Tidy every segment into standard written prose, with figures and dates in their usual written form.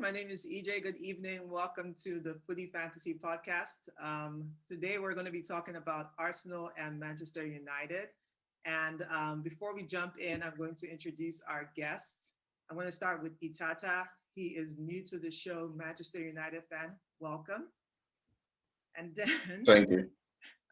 My name is EeJay. Good evening. Welcome to the Footie Fantasy Podcast. Today we're going to be talking about Arsenal and Manchester United. And before we jump in, I'm going to introduce our guests. I'm going to start with Itata. He is new to the show, Manchester United fan. Welcome. And then Thank you.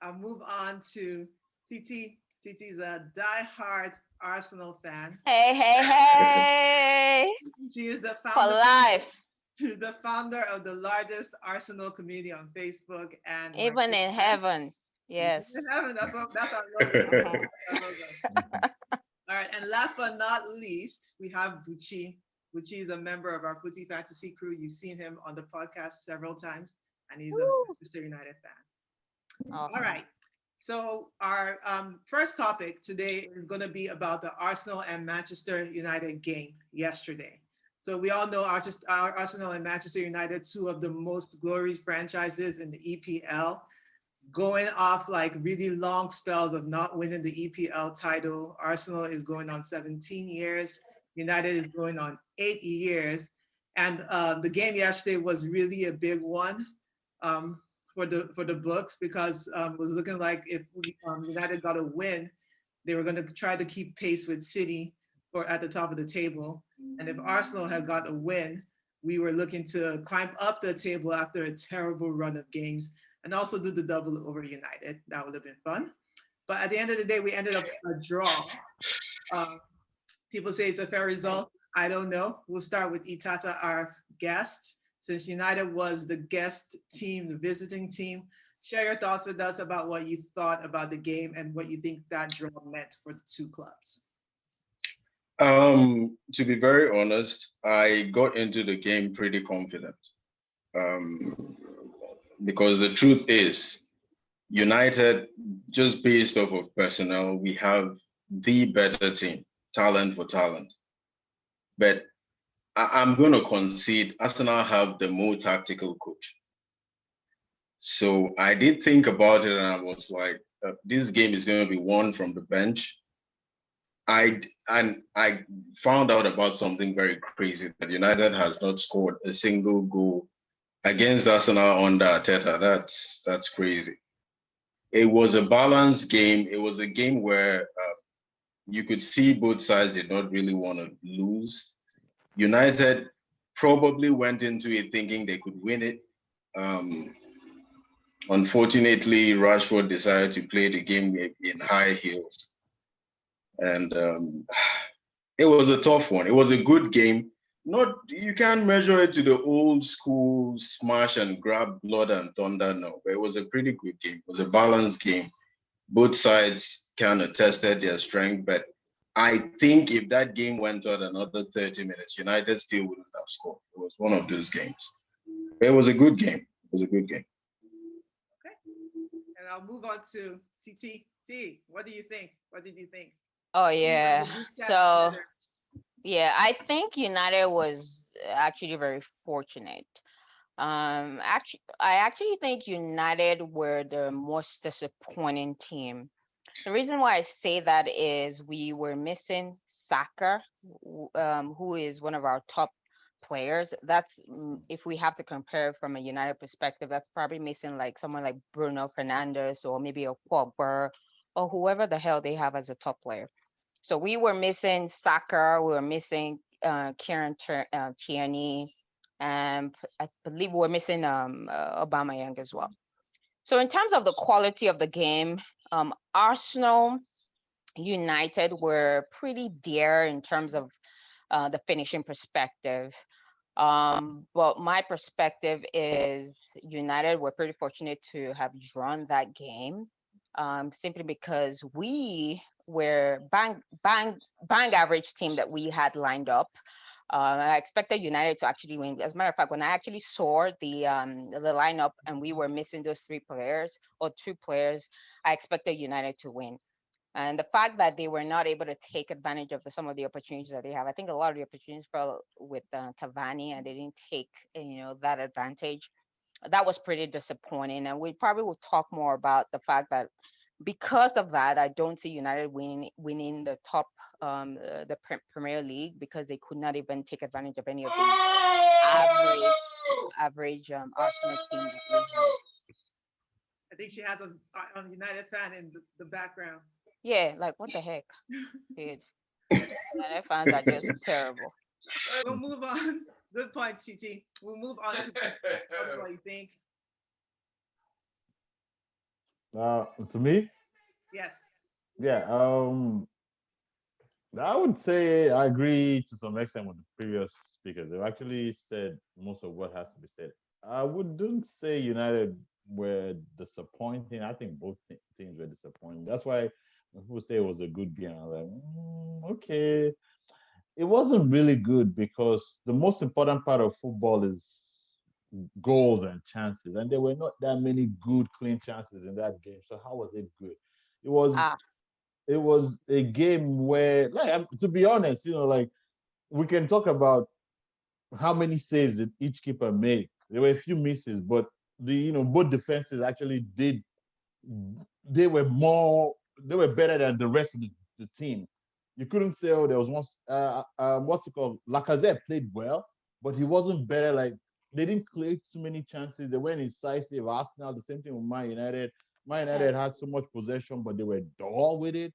I'll move on to Titi. Titi's a die-hard Arsenal fan. Hey, hey, hey! She is the For founder. life, She's the founder of the largest Arsenal community on Facebook, and my even good in friend. heaven. Yes. That's our logo. Mhm. Our logo. All right, and last but not least, we have Buchi. Buchi is a member of our Footy Fantasy crew. You've seen him on the podcast several times, and he's a Woo. Manchester United fan. All Awesome. right. So our first topic today is going to be about the Arsenal and Manchester United game yesterday. So we all know our Arsenal and Manchester United, two of the most glorious franchises in the EPL, going off like really long spells of not winning the EPL title. Arsenal is going on 17 years. United is going on 8 years. And the game yesterday was really a big one. For the books because it was looking like if United got a win, they were going to try to keep pace with City or at the top of the table. And if Arsenal had got a win, we were looking to climb up the table after a terrible run of games and also do the double over United. That would have been fun. But at the end of the day, we ended up a draw. People say it's a fair result. I don't know. We'll start with Itata, our guest. Since United was the guest team, the visiting team, share your thoughts with us about what you thought about the game and what you think that draw meant for the two clubs. To be very honest, I got into the game pretty confident. Because the truth is, United, just based off of personnel, we have the better team, talent for talent. But I'm going to concede Arsenal have the more tactical coach. So I did think about it and I was like, this game is going to be won from the bench. I found out about something very crazy that United has not scored a single goal against Arsenal under Itata. That's crazy. It was a balanced game. It was a game where you could see both sides did not really want to lose. United probably went into it thinking they could win it. Unfortunately, Rashford decided to play the game in high heels. And it was a tough one. It was a good game. You can't measure it to the old school smash and grab blood and thunder, no. But it was a pretty good game. It was a balanced game. Both sides kind of tested their strength, but I think if that game went on another 30 minutes, United still wouldn't have scored. It was one of those games. It was a good game. It was a good game. Okay. And I'll move on to TT. T, what do you think? What did you think? Oh, We have yeah. the group chat So, together. yeah, I think United was actually very fortunate. I actually think United were the most disappointing team. The reason why I say that is we were missing Saka, who is one of our top players. That's if we have to compare from a United perspective, that's probably missing like someone like Bruno Fernandes or maybe a Pogba or whoever the hell they have as a top player. So we were missing Saka, we were missing Kieran Tierney, and I believe we were missing Aubameyang as well. So in terms of the quality of the game, Arsenal United were pretty dear in terms of the finishing perspective. But my perspective is United were pretty fortunate to have drawn that game, simply because we were bang average team that we had lined up. I expected United to actually win. As a matter of fact, when I actually saw the lineup and we were missing those three players or two players, I expected United to win. And the fact that they were not able to take advantage of some of the opportunities that they have, I think a lot of the opportunities fell with Cavani, and they didn't take that advantage. That was pretty disappointing. And we probably will talk more about the fact that because of that, I don't see United winning the top Premier League because they could not even take advantage of any of the average Arsenal teams that we have. I think she has a United fan in the background. Yeah, like what the heck, dude? United fans are just terrible. We'll move on. Good point, CT. We'll move on to what you think. To me, Yes. yeah. I would say I agree to some extent with the previous speakers. They've actually said most of what has to be said. I wouldn't say United were disappointing. I think both teams were disappointing. That's why when people say it was a good game, I'm like, okay. It wasn't really good because the most important part of football is goals and chances, and there were not that many good, clean chances in that game. So how was it good? It was Ah, it was a game where, like, to be honest, like we can talk about how many saves did each keeper make. There were a few misses, but both defenses actually did. They were more. They were better than the rest of the team. You couldn't say, oh, there was one. What's it called? Lacazette played well, but he wasn't better. Like, they didn't create too many chances. They weren't incisive. Arsenal, the same thing with Man United. Man yeah, United had so much possession, but they were dull with it.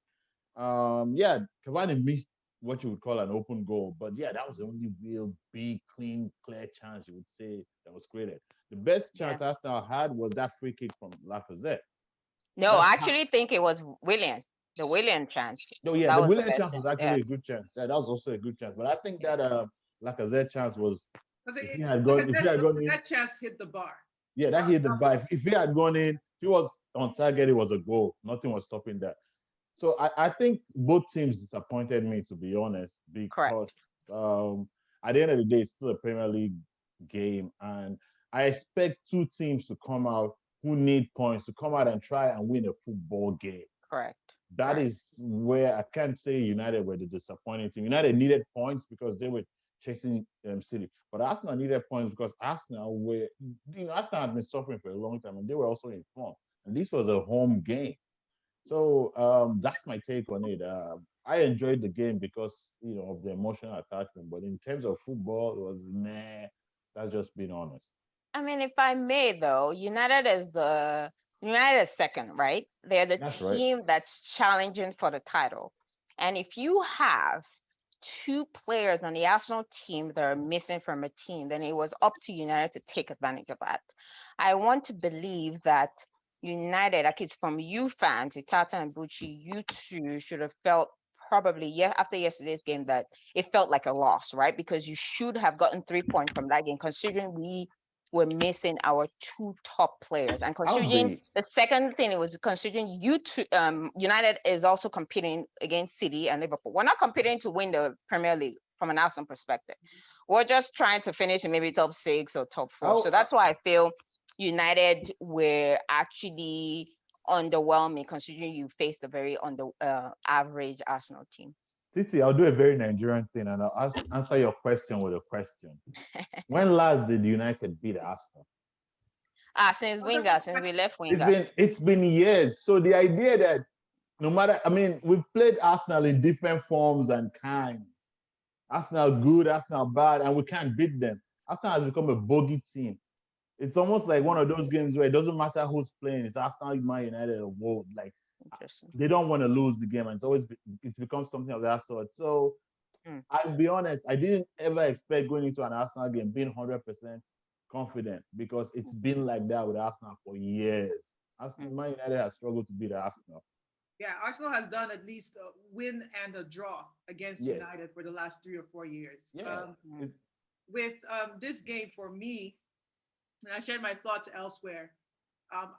Yeah, Cavani missed what you would call an open goal, but yeah, that was the only real big, clean, clear chance you would say that was created. The best yeah. chance Arsenal had was that free kick from Lacazette. No, That's I how. actually think it was William, the William chance. No, yeah, That the was the Willian best chance was chance. Yeah, actually a good chance. Yeah, that was also a good chance. But I think yeah, that Lacazette chance was, Because if he had gone in, that chance hit the bar. yeah, that hit the bar. If he had gone in, if he was on target, it was a goal. Nothing was stopping that. So I think both teams disappointed me, to be honest, because correct. um, at the end of the day, it's still a Premier League game, and I expect two teams to come out who need points to come out and try and win a football game. Correct. That Correct. is where I can't say United were the disappointing team. United needed points because they were chasing City, but Arsenal needed points because Arsenal had been suffering for a long time, and they were also in form, and this was a home game. So that's my take on it. I enjoyed the game because of the emotional attachment, but in terms of football, it was meh. That's just being honest. I mean, if I may, though, United is second, right? They're the That's right. team that's challenging for the title. And if you have two players on the Arsenal team that are missing from a team, then it was up to United to take advantage of that. I want to believe that United, like it's from you fans, Itata and Buchi, you two should have felt probably, yeah, after yesterday's game, that it felt like a loss, right? Because you should have gotten 3 points from that game, considering we were missing our two top players, and I'll considering be the second thing, it was considering United is also competing against City and Liverpool. We're not competing to win the Premier League from an Arsenal perspective. We're just trying to finish in maybe top 6 or top 4. So I'll, that's why I feel United were actually underwhelming, considering you faced a very average Arsenal team. Titi, I'll do a very Nigerian thing and I'll answer your question with a question. When last did United beat Arsenal? Since we left It's Winger. been it's been years. So the idea that no matter, I mean, we've played Arsenal in different forms and kinds. Arsenal good, Arsenal bad, and we can't beat them. Arsenal has become a bogey team. It's almost like one of those games where it doesn't matter who's playing. It's Arsenal, Man United, or World. Like, Interesting. they don't want to lose the game, and it's become something of that sort. So Mm, I'll be honest, I didn't ever expect going into an Arsenal game being 100% confident because it's mm, been like that with Arsenal for years. mm. Man United has struggled to beat Arsenal. Yeah, Arsenal has done at least a win and a draw against Yes. United for the last 3 or 4 years. Yeah. Mm. With this game for me, and I shared my thoughts elsewhere.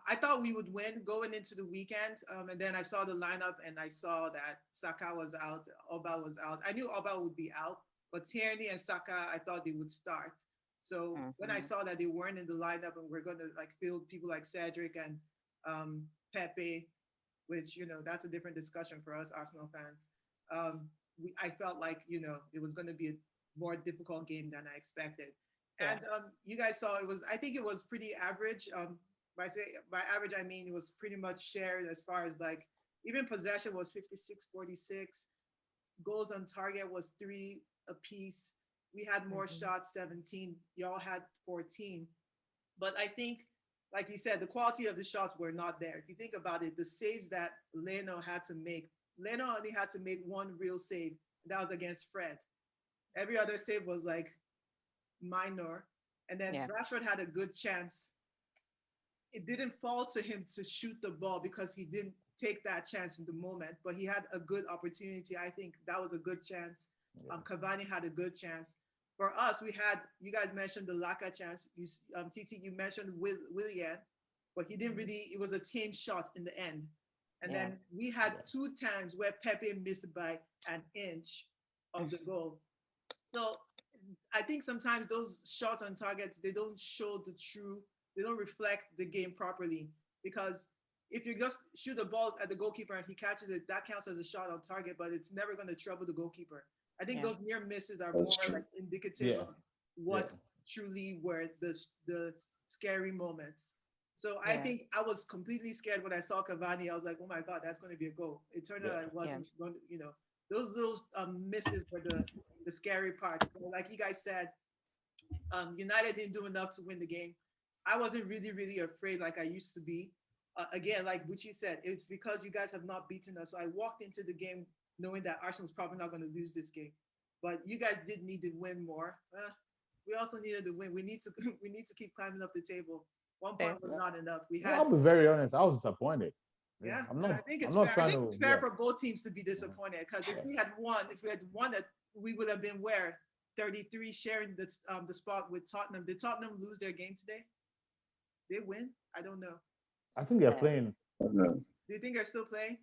I thought we would win going into the weekend, and then I saw the lineup and I saw that Saka was out, Oba was out. I knew Oba would be out, but Tierney and Saka, I thought they would start. So when I Mhm. saw that they weren't in the lineup and we're going to like field people like Cedric and Pepe, which that's a different discussion for us Arsenal fans. I felt like it was going to be a more difficult game than I expected. Yeah. And you guys saw it was. I think it was pretty average. by average, I mean it was pretty much shared as far as like even possession was 56-46. Goals on target was 3 apiece. We had more shots, 17. Y'all had 14. But I think, like you said, the quality of the shots were not there. If you think about it, the saves that Leno had to make, Leno only had to make one real save. And that was against Fred. Every other save was like minor. And then Rashford had a good chance. It didn't fall to him to shoot the ball because he didn't take that chance in the moment, but he had a good opportunity. I think that was a good chance. Cavani had a good chance. For us, we had, you guys mentioned the Laka chance. Titi, you mentioned Willian, but he didn't really, it was a tame shot in the end. And then we had 2 times where Pepe missed by an inch of the goal. So I think sometimes those shots on targets, they don't show the true, they don't reflect the game properly. Because if you just shoot the ball at the goalkeeper and he catches it, that counts as a shot on target, but it's never going to trouble the goalkeeper. I think those near misses are more like indicative of what truly were the scary moments. So I think I was completely scared when I saw Cavani. I was like, oh my God, that's going to be a goal. It turned out it wasn't going to, you know, those little misses were the scary parts. But like you guys said, United didn't do enough to win the game. I wasn't really afraid like I used to be. Again, like Buchi said, it's because you guys have not beaten us. So I walked into the game knowing that Arsenal's probably not going to lose this game. But you guys did need to win more. We also needed to win. We need to keep climbing up the table. 1 point was not enough. I'll be very honest. I was disappointed. Yeah, I'm not, I think it's I'm not fair. I trying think to, it's fair for both teams to be disappointed because if we had won, that we would have been where 33 sharing the spot with Tottenham. Did Tottenham lose their game today? They win? I don't know. I think they're playing. Do you think they're still playing?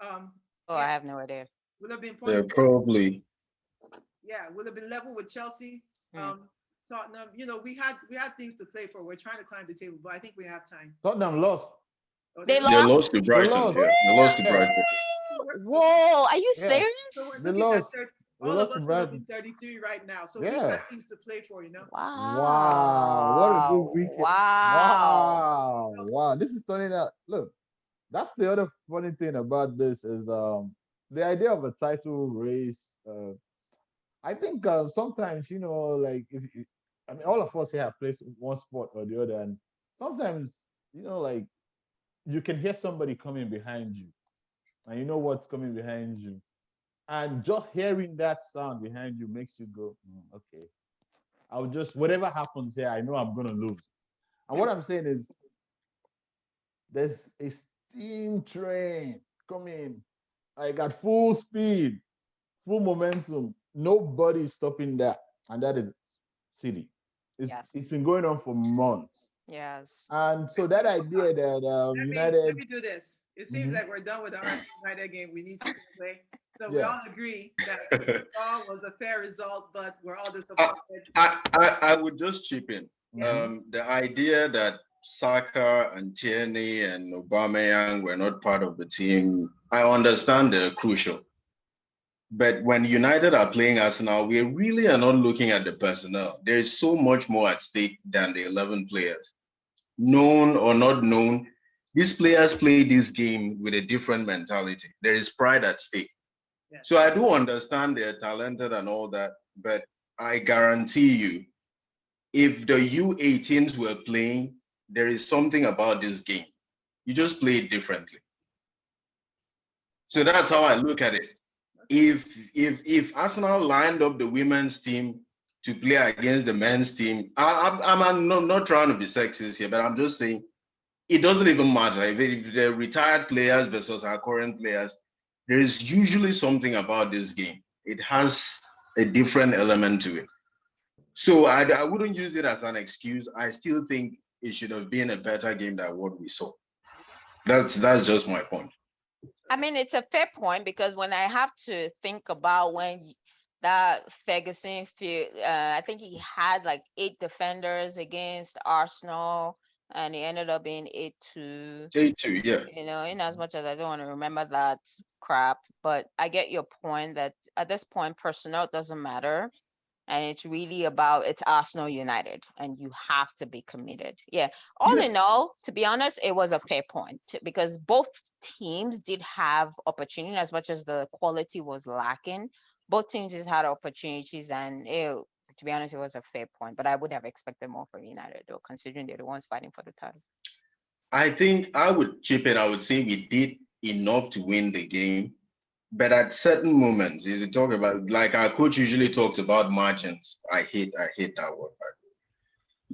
I have no idea. Would have been points. Probably. Yeah, would have been level with Chelsea. Tottenham. You know, we had things to play for. We're trying to climb the table, but I think we have time. Tottenham lost. Oh, They They lost? lost to Brighton. They lost to Brighton. Whoa, are you serious? So we're They looking lost. at They all lost of to us would have Brighton. been 33 right now. So we got things to play for, you know? Wow. What a good weekend. Wow. Wow. This is turning out. Look, that's the other funny thing about this is the idea of a title race. I think sometimes, you know, like I mean, all of us here have played one sport or the other, and sometimes, you know, like you can hear somebody coming behind you, and you know what's coming behind you, and just hearing that sound behind you makes you go, okay, I'll just whatever happens here, I know I'm gonna lose. And what I'm saying is, there's a steam train coming, like at full speed, full momentum. Nobody's stopping that, and that is City. It's been going on for months. Yes. And so that idea that United. Let me do this. It seems like we're done with the Arsenal United game. We need to play. So we all agree that the draw was a fair result, but we're all disappointed. I would just chip in. Yeah. The idea that Saka and Tierney and Aubameyang were not part of the team, I understand they're crucial. But when United are playing Arsenal, we really are not looking at the personnel. There is so much more at stake than the 11 players. Known or not known, these players play this game with a different mentality. There is pride at stake. Yeah. So I do understand they're talented and all that, but I guarantee you, if the U18s were playing, there is something about this game. You just play it differently. So that's how I look at it. If Arsenal lined up the women's team to play against the men's team, I'm not trying to be sexist here, but I'm just saying it doesn't even matter. If they're retired players versus our current players, there is usually something about this game. It has a different element to it. So I wouldn't use it as an excuse. I still think it should have been a better game than what we saw. That's just my point. I mean, it's a fair point because when I have to think about when that Ferguson field, I think he had like 8 defenders against Arsenal, and it ended up being 8-2. 8-2, yeah. You know, in as much as I don't want to remember that crap, but I get your point that at this point, personnel doesn't matter. and it's really about it's Arsenal United, and you have to be committed. Yeah. All in all, to be honest, it was a fair point because both teams did have opportunity as much as the quality was lacking. Both teams just had opportunities, and to be honest, it was a fair point. But I would have expected more from United, though, considering they're the ones fighting for the title. I think I would chip in. I would say we did enough to win the game, but at certain moments, if you talk about, like our coach usually talks about margins. I hate that word.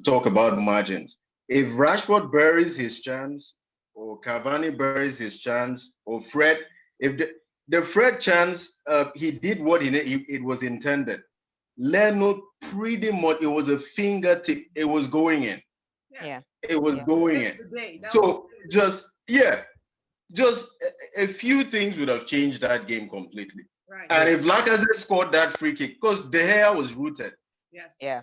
Talk about margins. If Rashford buries his chance, or Cavani buries his chance, or Fred, if the Fred chance, he did what it was intended. Leno pretty much, it was a fingertip. It was going in. Yeah. It was going in. That So just a few things would have changed that game completely. Right. And if Lacazette scored that free kick, because De Gea was rooted. Yes. Yeah.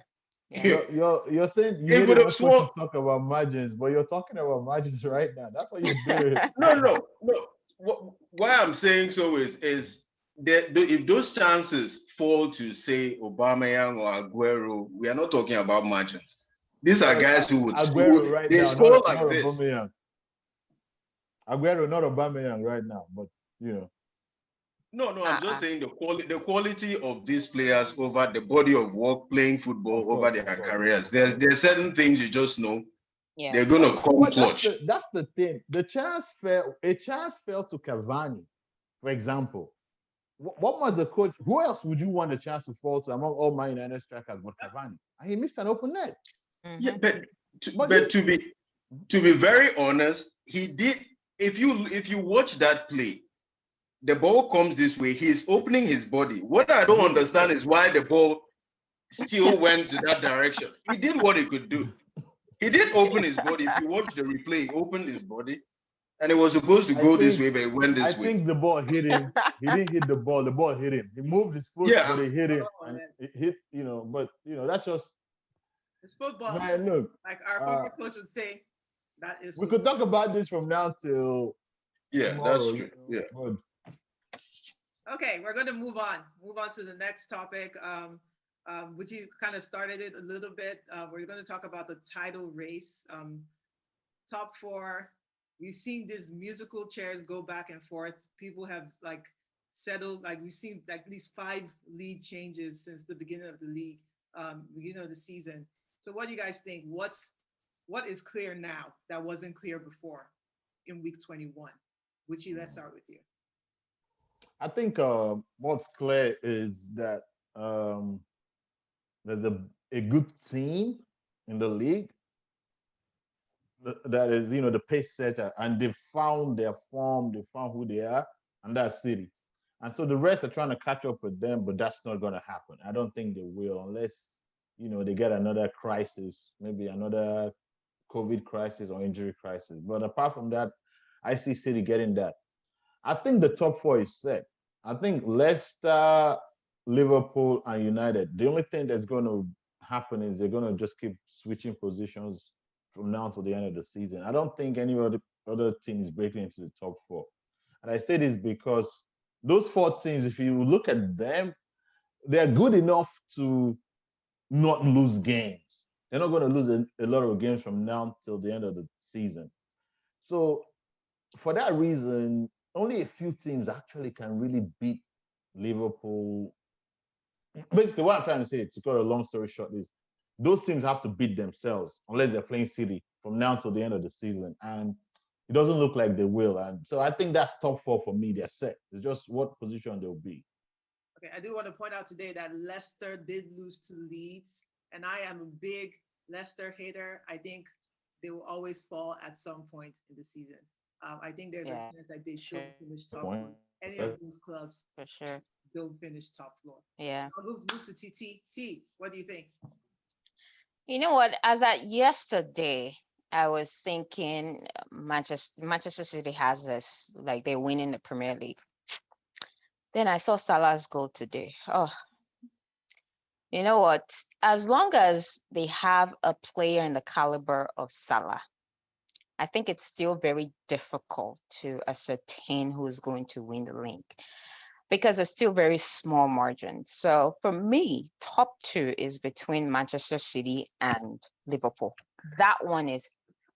You're saying you It would didn't have want to talk about margins, but you're talking about margins right now. That's what you're doing. No. Why I'm saying so is that if those chances fall to, say, Aubameyang or Aguero, we are not talking about margins. These are guys who would Aguero score. right They now, score not like this. Aubameyang. Aguero, not Aubameyang right now, but No, I'm just saying the quality of these players over the body of work playing football over their careers. There's certain things you just know. Yeah. They're gonna come clutch. That's the thing. A chance fell to Cavani, for example. What was the coach? Who else would you want a chance to fall to among all Man United strikers but Cavani? And he missed an open net. Yeah, but to be very honest, he did. If you watch that play, the ball comes this way. He's opening his body. What I don't understand is why the ball still went to that direction. He did what he could do. He did open his body. If you watch the replay, he opened his body, and it was supposed to go this way, but it went this way. I think the ball hit him. He didn't hit the ball. The ball hit him. He moved his foot, but it hit him. And it hit, but that's just it's football. Man, look, like our former coach would say, that is we could talk about this from now till tomorrow, that's true. But okay, we're going to move on to the next topic, which he kind of started it a little bit. We're going to talk about the title race. Top four, we've seen these musical chairs go back and forth. People have settled, we've seen at least 5 lead changes since the beginning of the league, beginning of the season. So what do you guys think? What is clear now that wasn't clear before in week 21? Buchi, let's start with you. I think what's clear is that there's a good team in the league that is, the pace setter, and they've found their form, they found who they are, and that's City. And so the rest are trying to catch up with them, but that's not going to happen. I don't think they will, unless they get another crisis, maybe another COVID crisis or injury crisis. But apart from that, I see City getting that. I think the top 4 is set. I think Leicester, Liverpool, and United. The only thing that's going to happen is they're going to just keep switching positions from now to the end of the season. I don't think any other team is breaking into the top 4. And I say this because those 4 teams, if you look at them, they're good enough to not lose games. They're not going to lose a lot of games from now till the end of the season. So for that reason, only a few teams actually can really beat Liverpool. Basically, what I'm trying to say, to cut a long story short, is those teams have to beat themselves unless they're playing City from now till the end of the season. And it doesn't look like they will. And so I think that's top 4 for me. They're set. It's just what position they'll be. Okay, I do want to point out today that Leicester did lose to Leeds, and I am a big Leicester hater. I think they will always fall at some point in the season. I think there's a chance that they don't finish top floor. Any of these clubs for sure don't finish top floor. Yeah. I'll move to Titi. T, what do you think? You know what? As at yesterday, I was thinking Manchester City has this, they're winning the Premier League. Then I saw Salah's goal today. Oh, you know what? As long as they have a player in the caliber of Salah, I think it's still very difficult to ascertain who's going to win the league. because it's still very small margin. So for me, top two is between Manchester City and Liverpool. That one is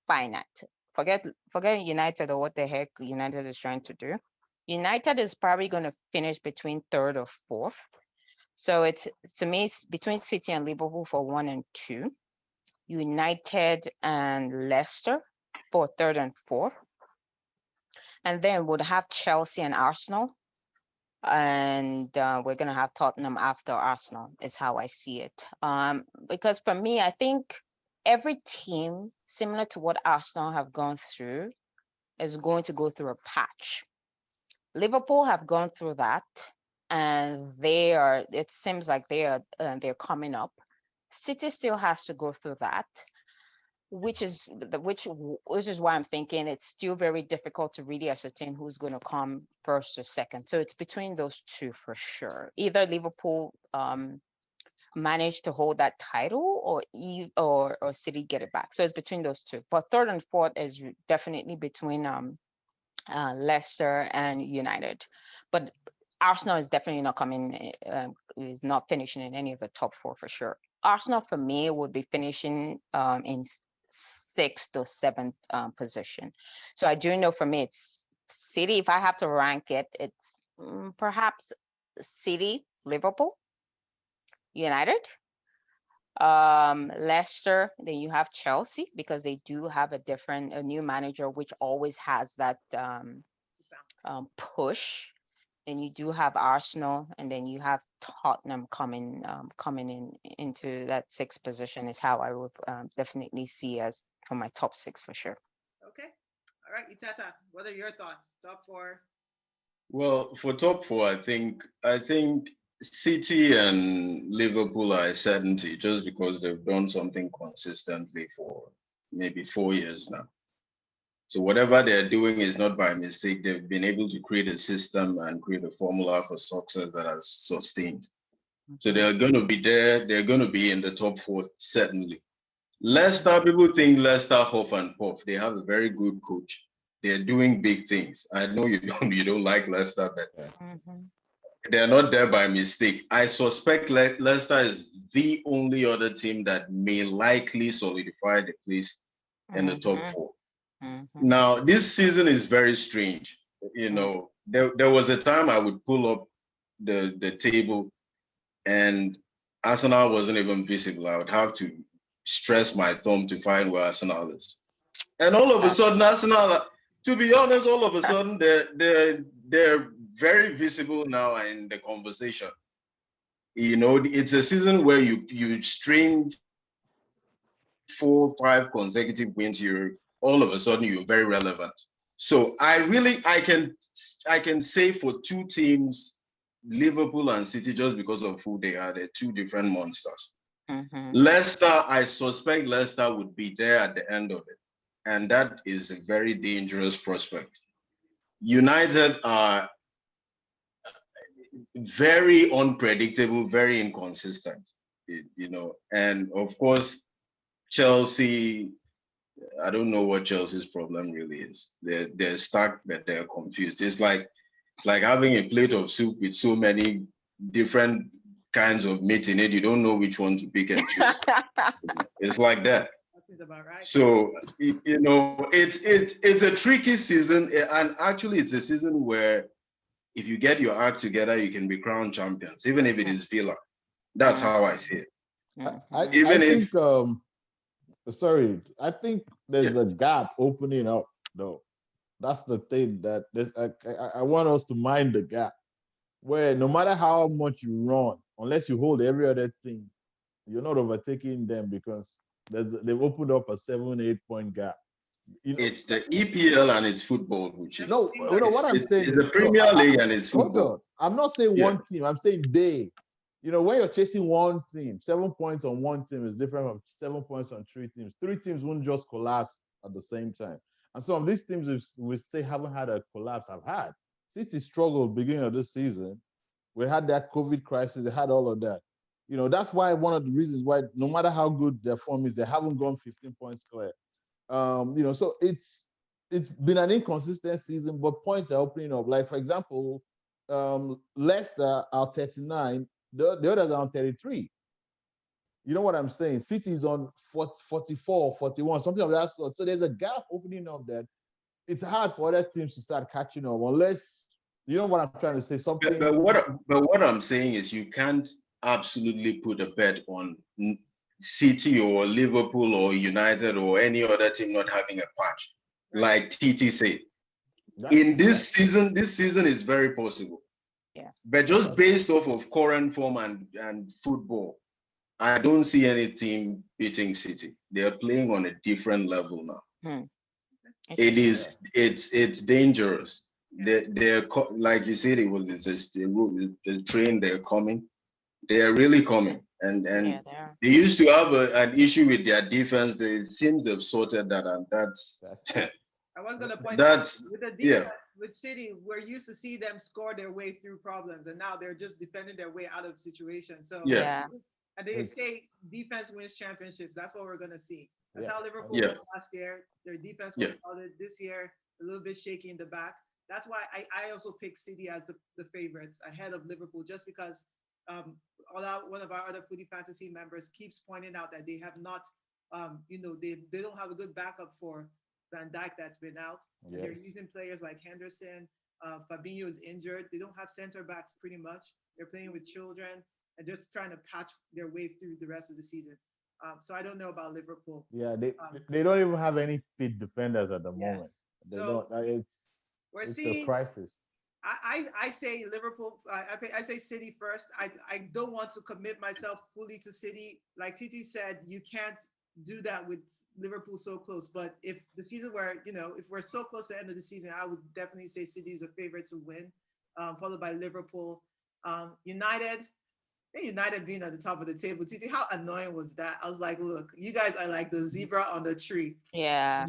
finite. Forget United or what the heck United is trying to do. United is probably going to finish between third or fourth. So it's, to me, it's between City and Liverpool for 1 and 2. United and Leicester for third and fourth. And then we'll have Chelsea and Arsenal. And we're going to have Tottenham after Arsenal, is how I see it. Because for me, I think every team, similar to what Arsenal have gone through, is going to go through a patch. Liverpool have gone through that, and it seems like they're coming up. City still has to go through that, which is why I'm thinking it's still very difficult to really ascertain who's going to come first or second. So it's between those two for sure. Either Liverpool manage to hold that title, or City get it back. So it's between those two. But third and fourth is definitely between Leicester and United. But Arsenal is definitely not coming, is not finishing in any of the top four for sure. Arsenal for me would be finishing in 6th or 7th position. So I do know for me it's City. If I have to rank it, it's perhaps City, Liverpool, United, Leicester. Then you have Chelsea, because they do have a new manager, which always has that push. Then you do have Arsenal, and then you have Tottenham coming into that 6th position, is how I would definitely see as for my top 6 for sure. Okay. All right, Itata, what are your thoughts? Top 4? Well, for top 4, I think City and Liverpool are a certainty, just because they've done something consistently for maybe 4 years now. So whatever they're doing is not by mistake. They've been able to create a system and create a formula for success that has sustained. So they're going to be there. They're going to be in the top 4, certainly. Leicester, people think Leicester huff and puff. They have a very good coach. They're doing big things. I know you don't like Leicester, but they're not there by mistake. I suspect Leicester is the only other team that may likely solidify the place in the top 4. Now, this season is very strange. You know, there was a time I would pull up the table and Arsenal wasn't even visible. I would have to stress my thumb to find where Arsenal is. And all of a sudden, Arsenal, to be honest, all of a sudden they're very visible now in the conversation. You know, it's a season where you string 4, 5 consecutive wins, all of a sudden you're very relevant. So I can say for 2 teams, Liverpool and City, just because of who they are, they're 2 different monsters. Leicester, I suspect Leicester would be there at the end of it, and that is a very dangerous prospect. United are very unpredictable, very inconsistent, you know, and of course Chelsea, I don't know what Chelsea's problem really is. They're stuck, but they're confused. It's like having a plate of soup with so many different kinds of meat in it. You don't know which one to pick and choose. It's like that. That seems about right. So you know, it's a tricky season, and actually, it's a season where if you get your act together, you can be crowned champions, even if it is Villa. That's how I see it. I think sorry, I think there's a gap opening up though. That's the thing that I want us to mind the gap, where no matter how much you run, unless you hold every other thing, you're not overtaking them, because they've opened up a 7-8 point gap. You know, it's the EPL and it's football, Buchi. No, you know what I'm saying. It's the Premier League and it's football. Hold on. I'm not saying one team. I'm saying they. You know, when you're chasing one team, 7 points on one team is different from 7 points on 3 teams. 3 teams won't just collapse at the same time. And some of these teams we say haven't had a collapse have had. City struggled beginning of this season. We had that COVID crisis. They had all of that. You know, that's why one of the reasons why no matter how good their form is, they haven't gone 15 points clear. You know, so it's been an inconsistent season, but points are opening up. Like, for example, Leicester are 39, the others are on 33. You know what I'm saying? City is on 40, 44, 41, something of that sort. So there's a gap opening up that it's hard for other teams to start catching up unless, you know what I'm trying to say, something. But what I'm saying is you can't absolutely put a bet on City or Liverpool or United or any other team not having a patch. Like Titi said, in this season is very possible. Yeah. But just based off of current form and football, I don't see any team beating City. They're playing on a different level now. It's dangerous. They're like you said, it's just the train. They're coming. They're really coming, and they used to have an issue with their defense. It seems they've sorted that, and that's. I was going to point out with the defense with City, we're used to see them score their way through problems, and now they're just defending their way out of situations. So and they say defense wins championships. That's what we're going to see. That's how Liverpool won last year. Their defense was solid. This year, a little bit shaky in the back. That's why I also pick City as the favorites ahead of Liverpool, just because one of our other Footie Fantasy members keeps pointing out that they have not, they don't have a good backup for Van Dijk that's been out. Yes. They're using players like Henderson. Fabinho is injured. They don't have center backs pretty much. They're playing with children and just trying to patch their way through the rest of the season. So I don't know about Liverpool. Yeah, they don't even have any fit defenders at the moment. They so don't. It's a crisis. I say Liverpool. I say City first. I don't want to commit myself fully to City. Like Titi said, you can't do that with Liverpool so close. But if the season if we're so close to the end of the season, I would definitely say City is a favorite to win, followed by Liverpool. United being at the top of the table. Titi, how annoying was that? I was like, look, you guys are like the zebra on the tree. Yeah.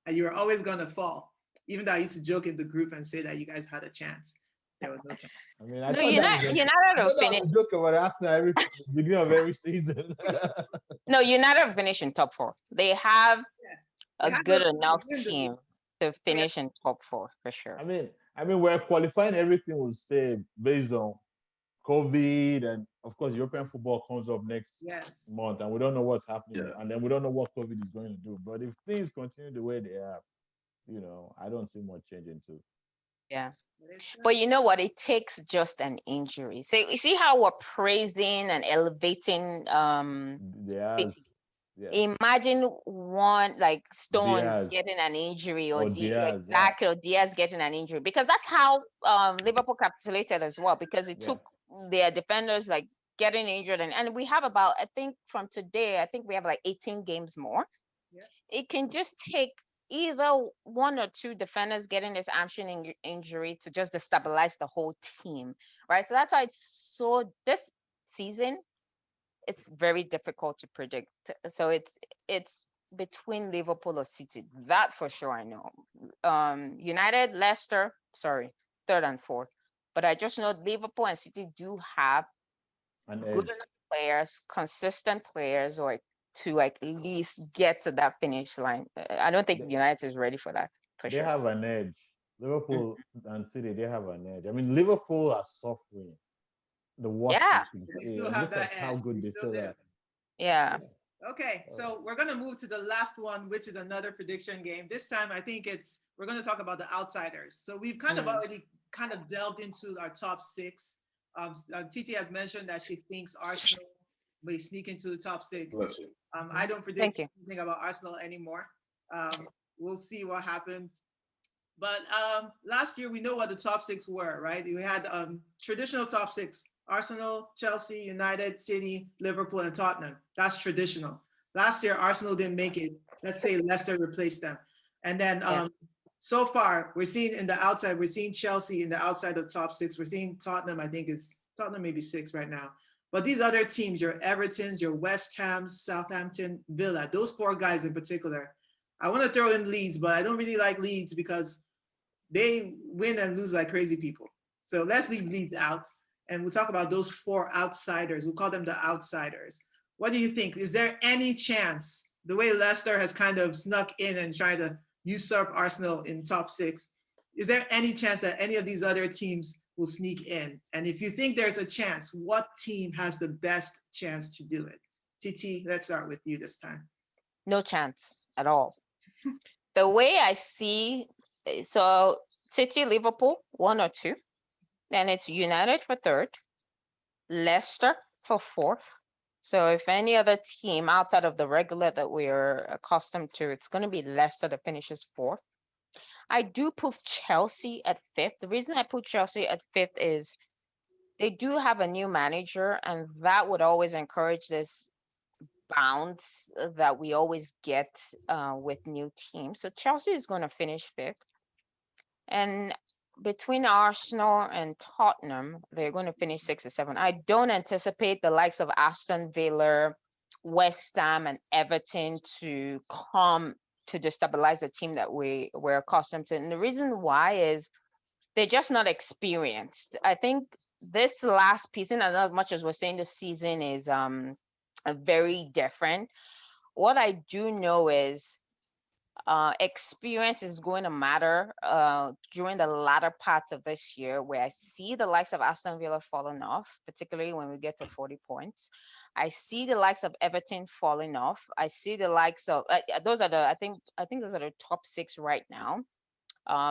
And you were always going to fall. Even though I used to joke in the group and say that you guys had a chance. There was no chance. I mean, United will finish. I joke about Arsenal every beginning of every season. No, United will finish in top 4. They have a good enough team to finish in top 4 for sure. I mean, we're qualifying everything we'll say based on COVID, and of course, European football comes up next month, and we don't know what's happening, and then we don't know what COVID is going to do. But if things continue the way they are, I don't see much changing too. Yeah. But you know what? It takes just an injury. So you see how we're praising and elevating City. Yeah. Imagine one like Stones getting an injury or Diaz getting an injury, because that's how Liverpool capitulated as well, because it took their defenders like getting injured, and we have about, I think from today, I think we have like 18 games more. It can just take either one or two defenders getting this hamstring injury to just destabilize the whole team, right? So that's why this season, it's very difficult to predict. So it's between Liverpool or City, that for sure I know. United, Leicester, third and fourth. But I just know Liverpool and City do have good enough players, consistent players, or to at least get to that finish line. I don't think United is ready for that. They have an edge. Liverpool and City, they have an edge. I mean, Liverpool are suffering. The worst. They still have that edge. How good they still are. Yeah. Okay, so we're gonna move to the last one, which is another prediction game. This time, I think we're gonna talk about the outsiders. So we've kind of already delved into our top 6. Titi has mentioned that she thinks Arsenal may sneak into the top 6. I don't predict anything about Arsenal anymore. We'll see what happens. But last year, we know what the top 6 were, right? We had traditional top 6. Arsenal, Chelsea, United, City, Liverpool, and Tottenham. That's traditional. Last year, Arsenal didn't make it. Let's say Leicester replaced them. And then so far, we're seeing in the outside, we're seeing Chelsea in the outside of top 6. We're seeing Tottenham, I think Tottenham maybe 6 right now. But these other teams, your Evertons, your West Hams, Southampton, Villa, those 4 guys in particular, I want to throw in Leeds, but I don't really like Leeds because they win and lose like crazy people. So let's leave Leeds out. And we'll talk about those 4 outsiders. We'll call them the outsiders. What do you think? Is there any chance, the way Leicester has kind of snuck in and tried to usurp Arsenal in top 6, is there any chance that any of these other teams will sneak in? And if you think there's a chance, what team has the best chance to do it? Titi, let's start with you this time. No chance at all. The way I see, so City, Liverpool, 1 or 2. Then it's United for 3rd, Leicester for 4th. So if any other team outside of the regular that we're accustomed to, it's going to be Leicester that finishes 4th. I do put Chelsea at 5th. The reason I put Chelsea at 5th is they do have a new manager, and that would always encourage this bounce that we always get with new teams. So Chelsea is going to finish 5th. And between Arsenal and Tottenham, they're going to finish 6 or 7. I don't anticipate the likes of Aston Villa, West Ham, and Everton to come to destabilize the team that we're accustomed to. And the reason why is they're just not experienced. I think this last piece, and as much as we're saying this season is very different, what I do know is experience is going to matter during the latter parts of this year, where I see the likes of Aston Villa falling off, particularly when we get to 40 points. I see the likes of Everton falling off. I see the likes of those are the I think those are the top 6 right now.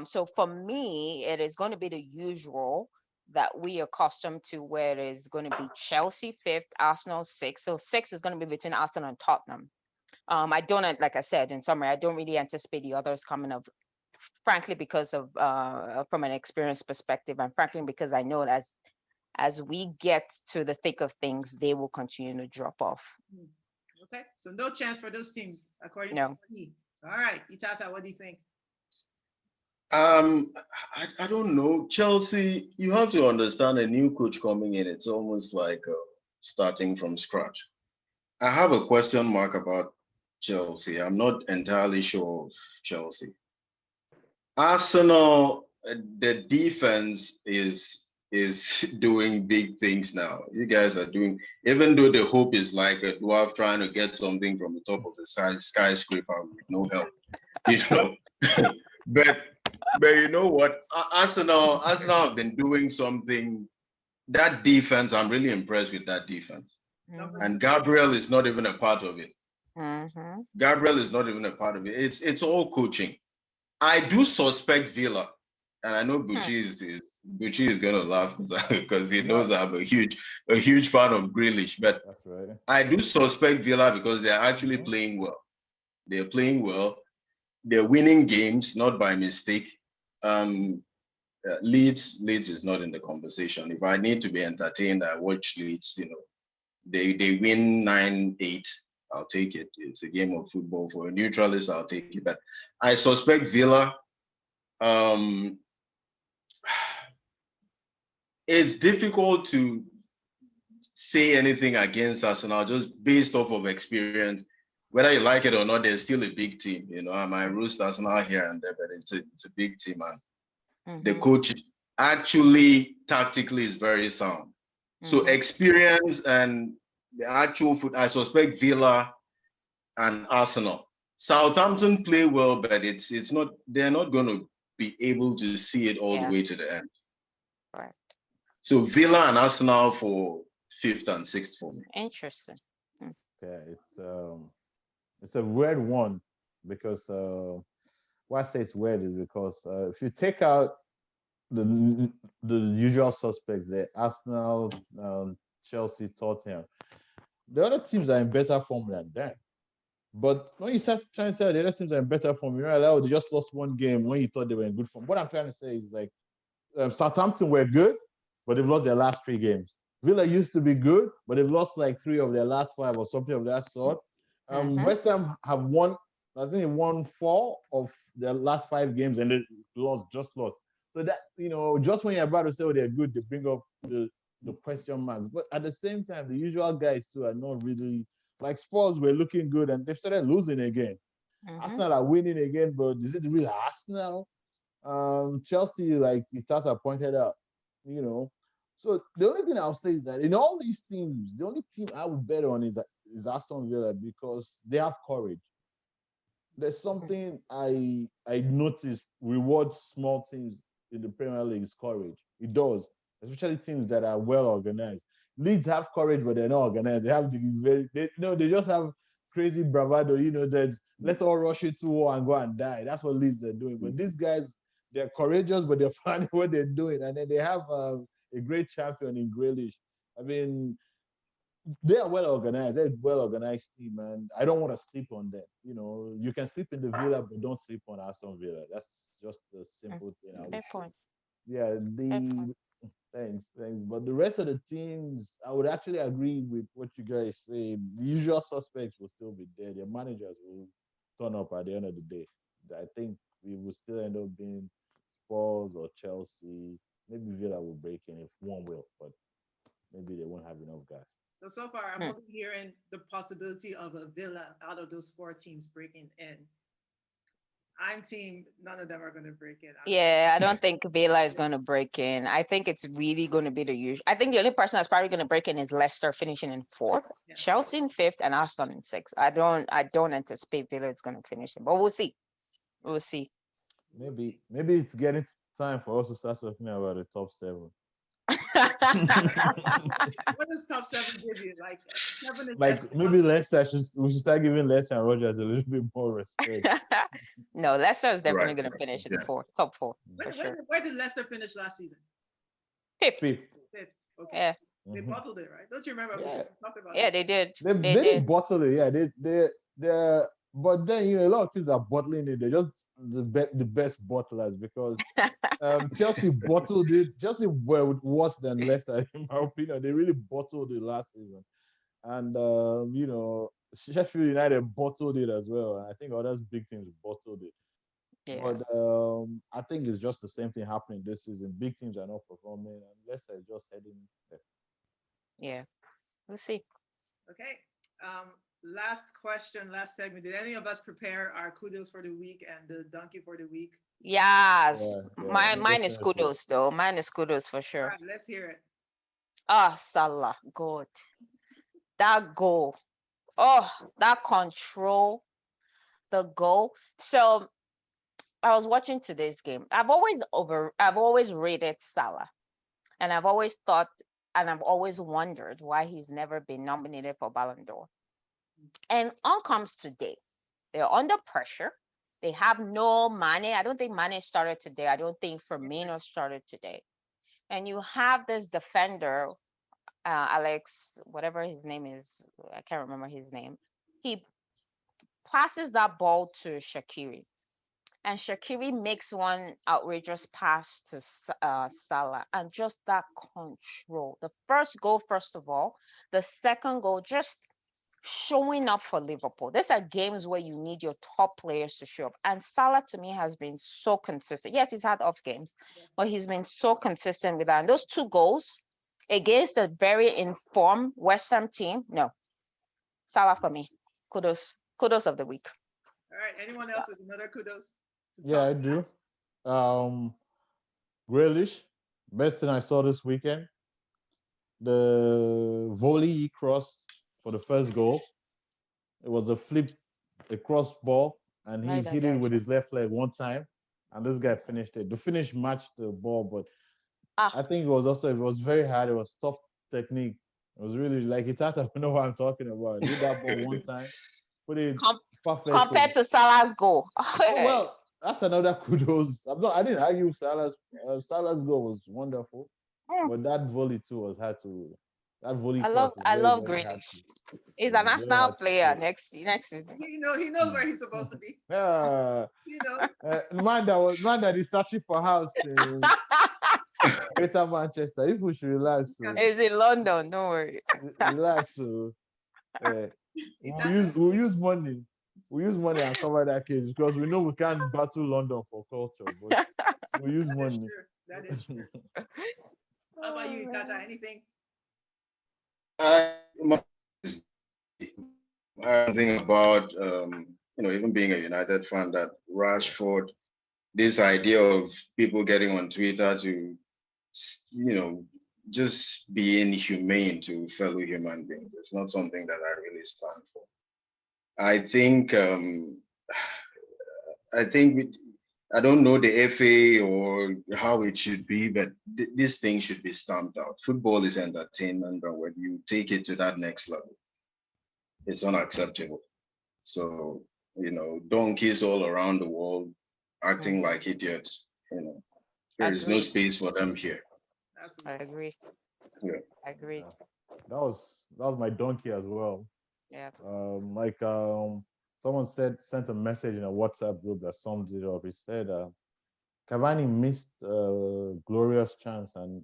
So for me, it is going to be the usual that we are accustomed to, where it is going to be Chelsea 5th, Arsenal 6th. So 6 is going to be between Arsenal and Tottenham. I don't, like I said, in summary, I don't really anticipate the others coming up, frankly, because of from an experience perspective, and frankly, because I know that as we get to the thick of things, they will continue to drop off. Okay, so no chance for those teams, according No. to me. All right, Itata, what do you think? I don't know. Chelsea, you have to understand, a new coach coming in, it's almost like starting from scratch. I have a question mark about Chelsea. I'm not entirely sure of Chelsea. Arsenal, the defense is doing big things now. You guys are doing, even though the hope is like a dwarf trying to get something from the top of the skyscraper with no help, you know. but you know what? Arsenal have been doing something. That defense, I'm really impressed with that defense. Mhm. And Gabriel is not even a part of it. Mhm. Gabriel is not even a part of it. It's all coaching. I do suspect Villa, and I know Buchi is gonna laugh because he knows I'm a huge fan of Grealish. But That's right. I do suspect Villa because they're actually playing well. They're playing well. They're winning games, not by mistake. Leeds is not in the conversation. If I need to be entertained, I watch Leeds. You know, they win 9-8. I'll take it. It's a game of football. For a neutralist, I'll take it. But I suspect Villa. It's difficult to say anything against Arsenal just based off of experience. Whether you like it or not, they're still a big team. You know, I might roast Arsenal here and there, but it's a big team, and the coach actually tactically is very sound. So experience and the actual foot, I suspect Villa and Arsenal. Southampton play well, but it's not, they're not going to be able to see it all the way to the end. Right. So Villa and Arsenal for 5th and 6th for me. Interesting. Yeah, it's a weird one because why I say it's weird is because if you take out the usual suspects there, Arsenal, Chelsea, Tottenham, the other teams are in better form than them. But when you start trying to say the other teams are in better form, you're like, oh, they just lost one game when you thought they were in good form. What I'm trying to say is like Southampton were good, but they've lost their last 3 games. Villa used to be good, but they've lost like 3 of their last 5 or something of that sort. West Ham have won, I think they won 4 of their last 5 games and they just lost. So that, you know, just when you're about to say, oh, they're good, they bring up the question marks. But at the same time, the usual guys too are not really, like Spurs were looking good and they've started losing again. Arsenal are winning again, but is it really Arsenal? Chelsea, like Itata pointed out, you know. So the only thing I'll say is that in all these teams, the only team I would bet on is Aston Villa because they have courage. there's something I noticed rewards small teams in the Premier League is courage. It does, especially teams that are well organized. Leagues have courage, but they're not organized. They have the they just have crazy bravado. That let's all rush into war and go and die. That's what leagues are doing. But these guys, they're courageous, but they're planning what they're doing, and then they have a great champion in Grealish. I mean, they are well organized. They're a well organized team, and I don't want to sleep on them. You can sleep in the Villa, but don't sleep on Aston Villa. That's just a simple thing I would Fair say. point. Yeah, Fair point. thanks. But the rest of the teams, I would actually agree with what you guys say. The usual suspects will still be there. Their managers will turn up at the end of the day. I think we will still end up being Spurs or Chelsea. Maybe Villa will break in if one will, but maybe they won't have enough gas. So far, I'm Hmm. only hearing the possibility of a Villa out of those 4 teams breaking in. I'm team. None of them are going to break in. Yeah, I don't think Villa is going to break in. I think it's really going to be the usual. I think the only person that's probably going to break in is Leicester finishing in fourth, Yeah. Chelsea in fifth, and Arsenal in sixth. I don't anticipate Villa is going to finish it, but we'll see. We'll see. Maybe it's getting time for us to start talking about the top 7. What does top 7 give you? Like 7 is Like maybe we should start giving Leicester and Rogers a little bit more respect. No, Leicester is definitely Right. going to finish in Yeah. top four Where, for where, sure. where did Leicester finish last season? Fifth. 5th. 5th. Okay. Yeah, They Mhm. bottled it, right? Don't you remember? Yeah. We talked about yeah, that. they did. They They didn't did. bottle it, yeah. They're but then a lot of teams are bottling it. They're just the best bottlers because Chelsea bottled it. Chelsea were worse than Leicester, in my opinion. They really bottled it last season. And Sheffield United bottled it as well. And I think other big teams bottled it. Yeah, But I think it's just the same thing happening this season. Big teams are not performing, and Leicester is just heading there. yeah. We'll see. Okay. Last question, last segment. Did any of us prepare our kudos for the week and the donkey for the week? Yes. Yeah, Mine is definitely. kudos though. Mine is kudos for All sure. right, let's hear it. Ah, Salah, God. That goal. Oh, that control, the goal. So I was watching today's game. I've always rated Salah. And I've always thought and I've always wondered why he's never been nominated for Ballon d'Or. And on comes today. They're under pressure. They have no Mane. I don't think Mane started today. I don't think Firmino started today. And you have this defender, Alex, whatever his name is, I can't remember his name. He passes that ball to Shaqiri. And Shaqiri makes one outrageous pass to Salah. And just that control. The first goal, first of all. The second goal, just showing up for Liverpool. These are games where you need your top players to show up. And Salah, to me, has been so consistent. Yes, he's had off games, but he's been so consistent with that. And those 2 goals against a very informed West Ham team, no. Salah for me. Kudos of the week. All right. Anyone else with another kudos? Yeah, I do. Grealish, best thing I saw this weekend. The volley he crossed for the first goal. It was a cross ball, and he Right, hit it with his left leg one time, and this guy finished it. The finish matched the ball, but I think it was very hard. It was tough technique. It was really like Itata. You know what I'm talking about. Hit that ball one time, put it perfect. Compared to Salah's goal. Oh, well, that's another kudos. I didn't argue Salah's goal was wonderful, but that volley too was hard to. That volley cross is I very, love very hard Grealish. to. He's It's an very Arsenal hard to player do. next season. He knows where he's supposed to be. Yeah, He knows. man that is searching for house in Greater Manchester. If we should relax, so He's in London, don't worry. relax, so we'll use money. We'll use money and cover that case because we know we can't battle London for culture, but we'll use money. That is true. How about you, Tata? Anything? I think about even being a United fan, that Rashford, this idea of people getting on Twitter to just be inhumane to fellow human beings. It's not something that I really stand for. I think I think I don't know the FA or how it should be, but this thing should be stamped out. Football is entertainment, but when you take it to that next level, it's unacceptable. So, donkeys all around the world acting like idiots, there is no Agreed. space for them here. I Absolutely. agree. Yeah. Agreed. Yeah. That was my donkey as well. Yeah. Someone sent a message in a WhatsApp group that sums it up. He said, Cavani missed a glorious chance and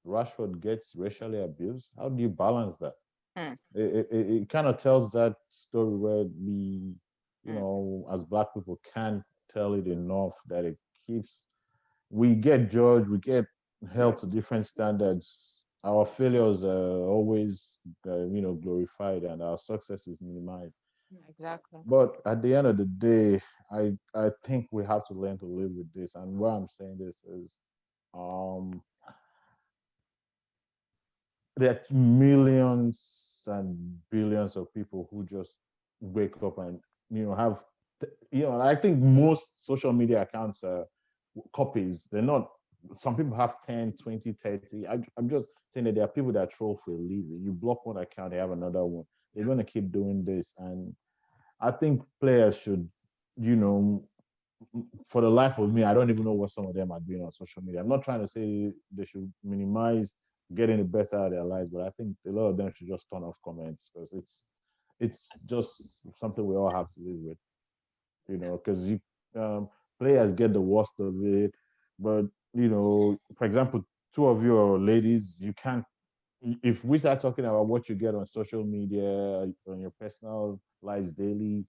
Rashford gets racially abused. How do you balance that? Hmm. It kind of tells that story where we, Hmm. as Black people, can't tell it enough that we get judged, we get held to different standards. Our failures are always, glorified, and our success is minimized. Exactly. But at the end of the day, I think we have to learn to live with this. And why I'm saying this is, um, there are millions and billions of people who just wake up and have I think most social media accounts are copies. They're not. Some people have 10, 20, 30. I'm just saying that there are people that troll for a living. You block one account, they have another one. They're going to keep doing this. And I think players should, you know for the life of me, I don't even know what some of them are doing on social media. I'm not trying to say they should minimize getting the best out of their lives, but I think a lot of them should just turn off comments because it's just something we all have to live with, because players get the worst of it, but for example, two of you are ladies, you can't. If we start talking about what you get on social media, on your personal lives daily,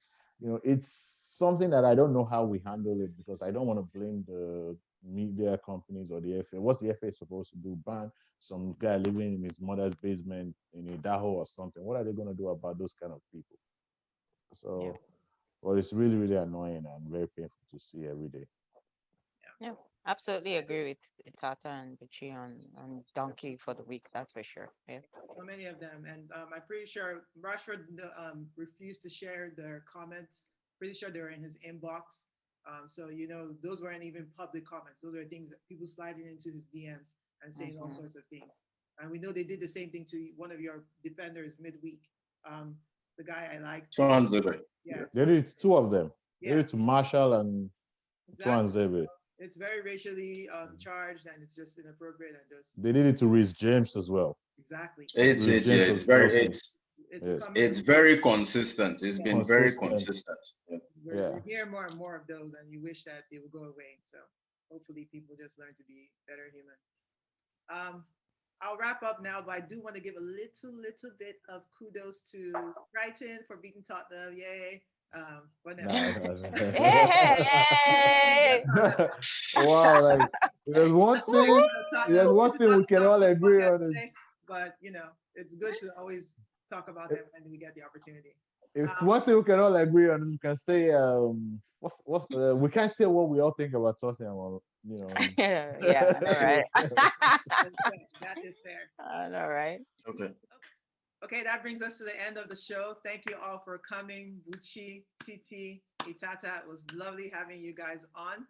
it's something that I don't know how we handle it because I don't want to blame the media companies or the FA. What's the FA supposed to do? Ban some guy living in his mother's basement in Idaho or something? What are they going to do about those kind of people? Yeah. So, well, it's really, really annoying and very painful to see every day. Yeah. Absolutely agree with Tata and Buchi on Donkey for the week. That's for sure. Yeah. So many of them, and I'm pretty sure Rashford refused to share their comments. Pretty sure they were in his inbox. So those weren't even public comments. Those are things that people sliding into his DMs and saying all Mhm. sorts of things. And we know they did the same thing to one of your defenders midweek. The guy I liked. Translate. Yeah, They did it, two of them. They yeah, did it to Marshall and exactly. Tuanzebe. It's very racially charged, and it's just inappropriate and just They did it to Reece James as well. exactly. It's Reece it's yeah, James it's of very Chelsea. It's Yeah. becoming it's very consistent. It's yeah, been very Consistent. consistent. Yeah. Yeah. we're hearing more and more of those, and you wish that they would go away. So hopefully, people just learn to be better humans. Um, I'll wrap up now, but I do want to give a little bit of kudos to Brighton for beating Tottenham. Yay! Whatever. Nah, Hey! wow, like there's one thing, there's Tottenham. one This is thing not we the can all topic of the agree podcast on is today, but it's good to always talk about them when we get the opportunity. if Um, one thing we can all agree on is we can say what's we can't say what we all think about Tottenham or Yeah, I know, right? that is fair. I know, right? Okay. Okay, that brings us to the end of the show. Thank you all for coming. Buchi, Titi, Itata. It was lovely having you guys on.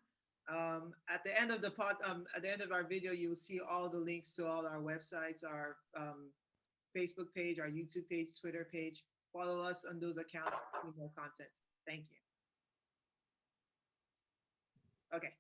At the end of at the end of our video, you will see all the links to all our websites, our Facebook page, our YouTube page, Twitter page. Follow us on those accounts for more content. Thank you. Okay.